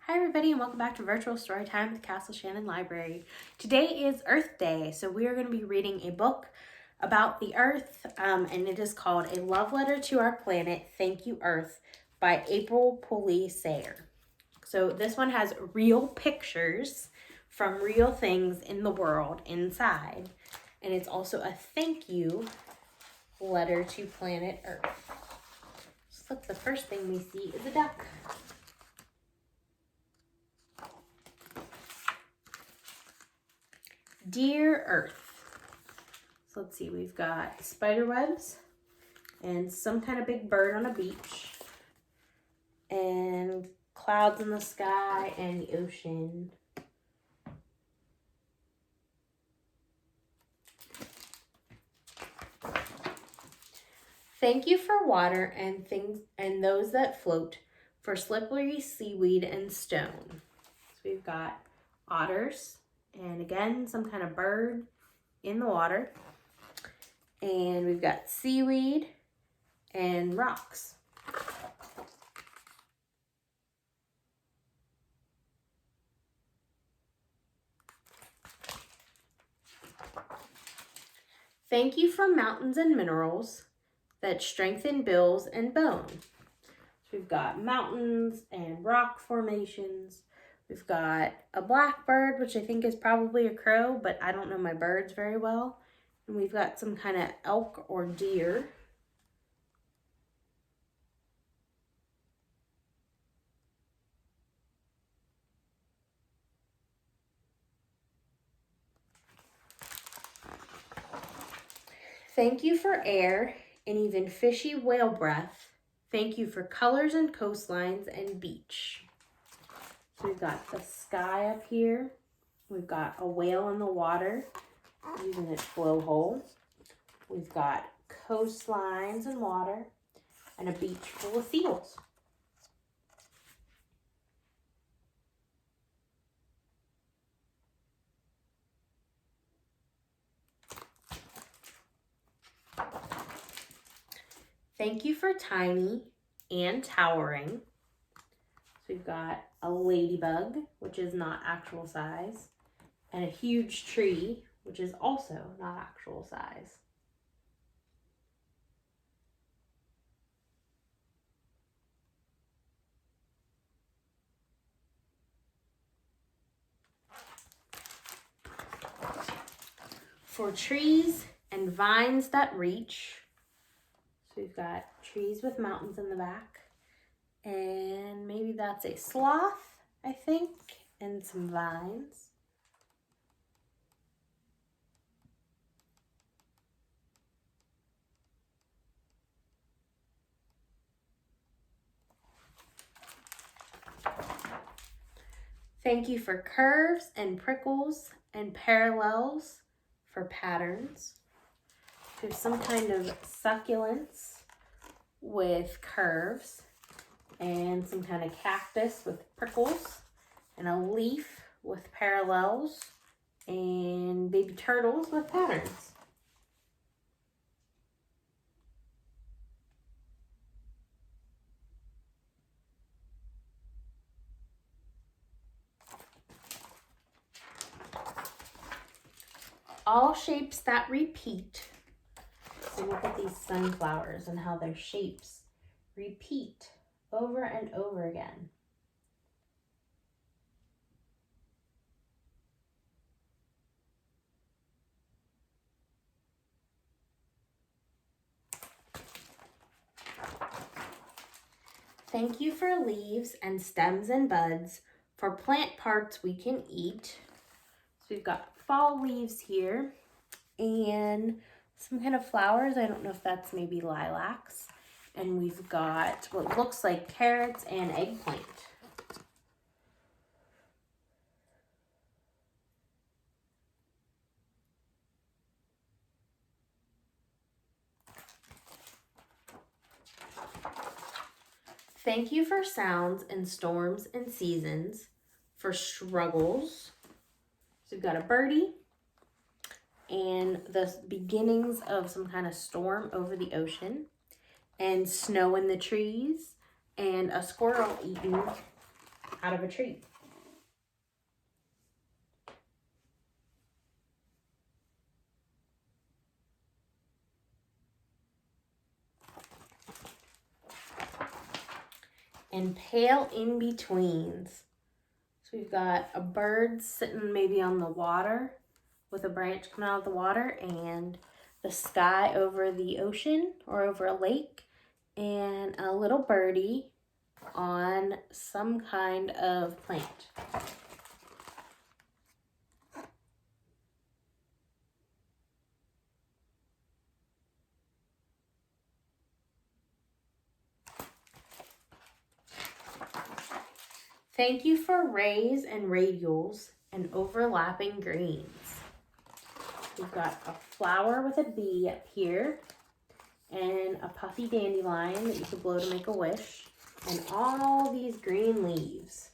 Hi everybody and welcome back to Virtual Storytime with Castle Shannon Library. Today is Earth Day, so we are going to be reading a book about the Earth, and it is called A Love Letter to Our Planet, Thank You Earth by Pulley, Sayre. So this one has real pictures from real things in the world inside, and it's also a thank you letter to planet Earth. So look, the first thing we see is a duck. Dear Earth. So let's see, we've got spider webs and some kind of big bird on a beach and clouds in the sky and the ocean. Thank you for water and things and those that float, for slippery seaweed and stone. So we've got otters and again some kind of bird in the water. And we've got seaweed and rocks. Thank you for mountains and minerals that strengthen bills and bone. So we've got mountains and rock formations. We've got a blackbird, which I think is probably a crow, but I don't know my birds very well. And we've got some kind of elk or deer. Thank you for air and even fishy whale breath. Thank you for colors and coastlines and beach. So we've got the sky up here. We've got a whale in the water using its blowhole. We've got coastlines and water and a beach full of seals. Thank you for tiny and towering. So we've got a ladybug, which is not actual size, and a huge tree, which is also not actual size. For trees and vines that reach. So we've got trees with mountains in the back. And maybe that's a sloth, I think, and some vines. Thank you for curves and prickles and parallels for patterns. There's some kind of succulents with curves and some kind of cactus with prickles and a leaf with parallels and baby turtles with patterns. All shapes that repeat. So look at these sunflowers and how their shapes repeat over and over again. Thank you for leaves and stems and buds, for plant parts we can eat. So we've got fall leaves here and some kind of flowers. I don't know if that's maybe lilacs. And we've got what looks like carrots and eggplant. Thank you for sounds and storms and seasons, for struggles. So we've got a birdie and the beginnings of some kind of storm over the ocean and snow in the trees and a squirrel eating out of a tree. And pale in-betweens. So we've got a bird sitting maybe on the water with a branch coming out of the water, and the sky over the ocean or over a lake, and a little birdie on some kind of plant. Thank you for rays and radials and overlapping greens. We've got a flower with a bee up here, and a puffy dandelion that you could blow to make a wish, and all these green leaves.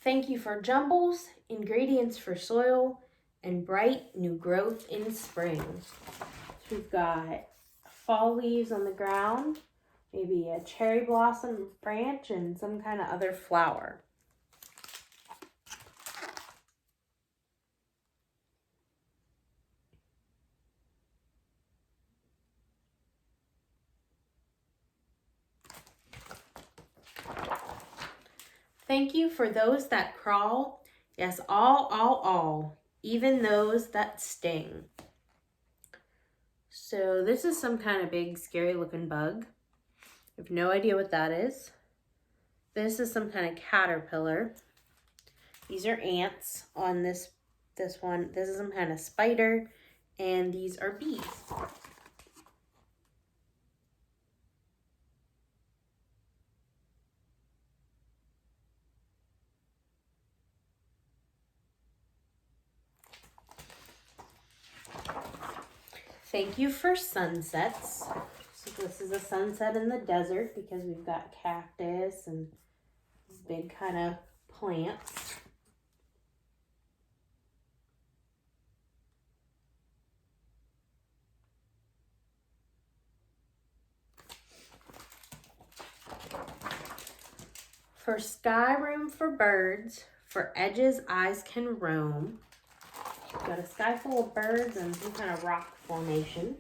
Thank you for jumbles, ingredients for soil, and bright new growth in spring. So we've got fall leaves on the ground, maybe a cherry blossom branch, and some kind of other flower. Thank you for those that crawl, yes, all, even those that sting. So this is some kind of big, scary looking bug. I have no idea what that is. This is some kind of caterpillar. These are ants on this one. This is some kind of spider, and these are bees. Thank you for sunsets. So this is a sunset in the desert because we've got cactus and big kind of plants. For sky room for birds, for edges eyes can roam. We've got a sky full of birds and some kind of rock formation.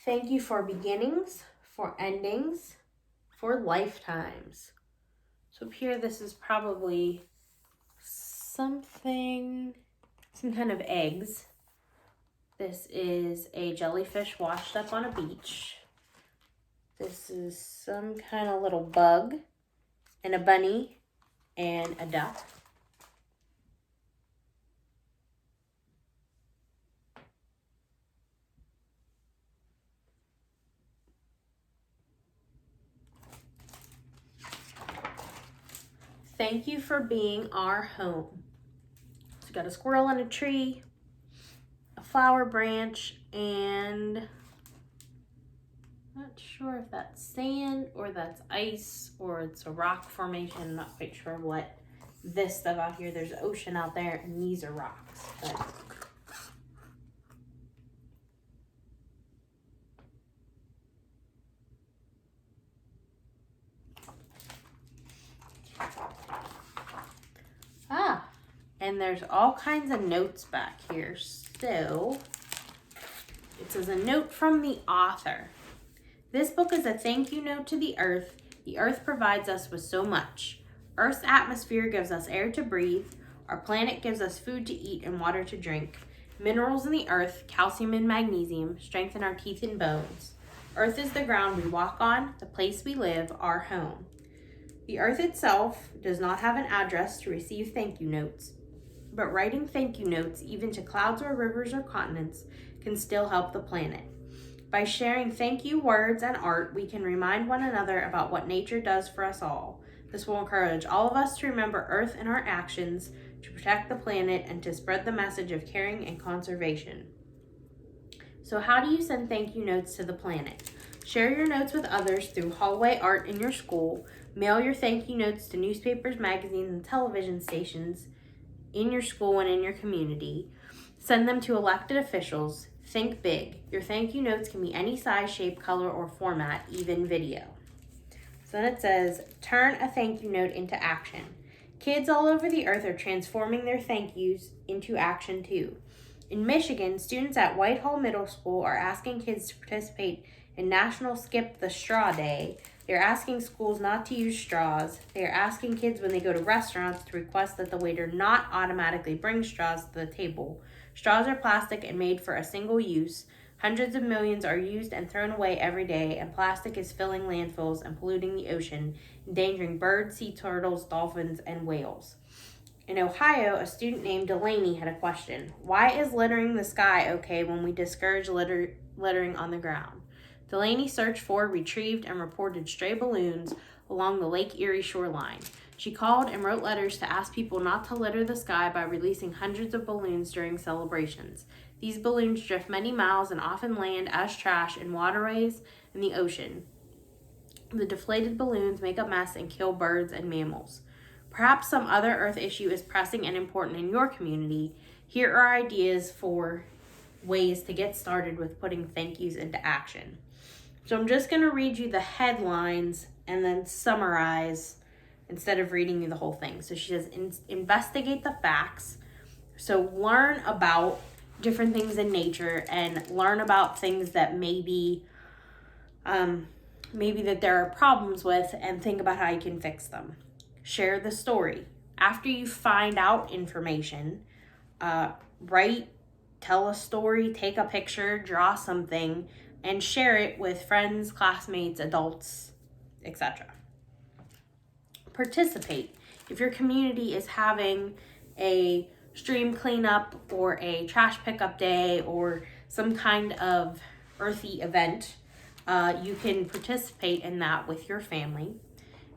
Thank you for beginnings, for endings, for lifetimes. So up here, this is probably some kind of eggs. This is a jellyfish washed up on a beach. This is some kind of little bug, and a bunny, and a duck. Thank you for being our home. So we got a squirrel in a tree, a flower branch, and not sure if that's sand or that's ice or it's a rock formation. I'm not quite sure what this stuff out here. There's ocean out there, and these are rocks. But and there's all kinds of notes back here. So it says a note from the author. This book is a thank you note to the earth. The earth provides us with so much. Earth's atmosphere gives us air to breathe. Our planet gives us food to eat and water to drink. Minerals in the earth, calcium and magnesium, strengthen our teeth and bones. Earth is the ground we walk on, the place we live, our home. The earth itself does not have an address to receive thank you notes, but writing thank you notes, even to clouds or rivers or continents, can still help the planet. By sharing thank you words and art, we can remind one another about what nature does for us all. This will encourage all of us to remember Earth in our actions, to protect the planet, and to spread the message of caring and conservation. So how do you send thank you notes to the planet? Share your notes with others through hallway art in your school. Mail your thank you notes to newspapers, magazines, and television stations in your school and in your community. Send them to elected officials. Think big. Your thank you notes can be any size, shape, color, or format, even video. So then it says, turn a thank you note into action. Kids all over the earth are transforming their thank yous into action too. In Michigan, students at Whitehall Middle School are asking kids to participate in National Skip the Straw Day. They're asking schools not to use straws. They're asking kids when they go to restaurants to request that the waiter not automatically bring straws to the table. Straws are plastic and made for a single use. Hundreds of millions are used and thrown away every day, and plastic is filling landfills and polluting the ocean, endangering birds, sea turtles, dolphins, and whales. In Ohio, a student named Delaney had a question. Why is littering the sky okay when we discourage littering on the ground? Delaney searched for, retrieved, and reported stray balloons along the Lake Erie shoreline. She called and wrote letters to ask people not to litter the sky by releasing hundreds of balloons during celebrations. These balloons drift many miles and often land as trash in waterways and the ocean. The deflated balloons make a mess and kill birds and mammals. Perhaps some other Earth issue is pressing and important in your community. Here are ideas for ways to get started with putting thank yous into action. So I'm just going to read you the headlines and then summarize instead of reading you the whole thing. So she says, investigate the facts. So learn about different things in nature and learn about things that maybe that there are problems with, and think about how you can fix them. Share the story. After you find out information, write, tell a story, take a picture, draw something, and share it with friends, classmates, adults, etc. Participate. If your community is having a stream cleanup or a trash pickup day or some kind of earthy event, you can participate in that with your family.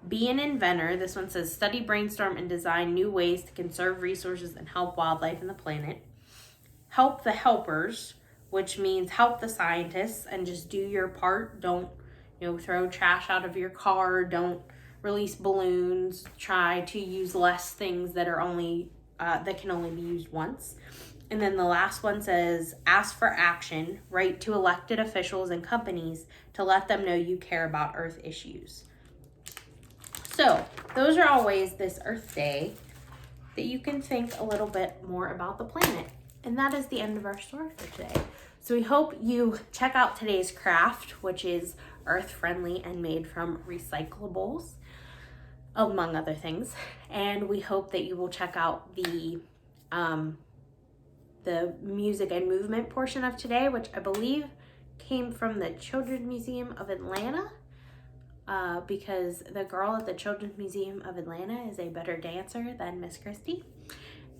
Be an inventor. This one says study, brainstorm, and design new ways to conserve resources and help wildlife and the planet. Help the helpers, which means help the scientists and just do your part. Don't, throw trash out of your car. Don't release balloons. Try to use less things that are that can only be used once. And then the last one says, ask for action. Write to elected officials and companies to let them know you care about Earth issues. So those are all ways this Earth Day that you can think a little bit more about the planet. And that is the end of our story for today. So we hope you check out today's craft, which is earth-friendly and made from recyclables, among other things. And we hope that you will check out the music and movement portion of today, which I believe came from the Children's Museum of Atlanta, because the girl at the Children's Museum of Atlanta is a better dancer than Miss Christy.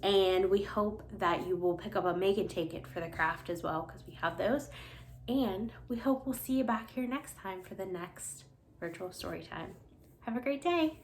And we hope that you will pick up a make and take it for the craft as well, because we have those. And we hope we'll see you back here next time for the next virtual story time. Have a great day.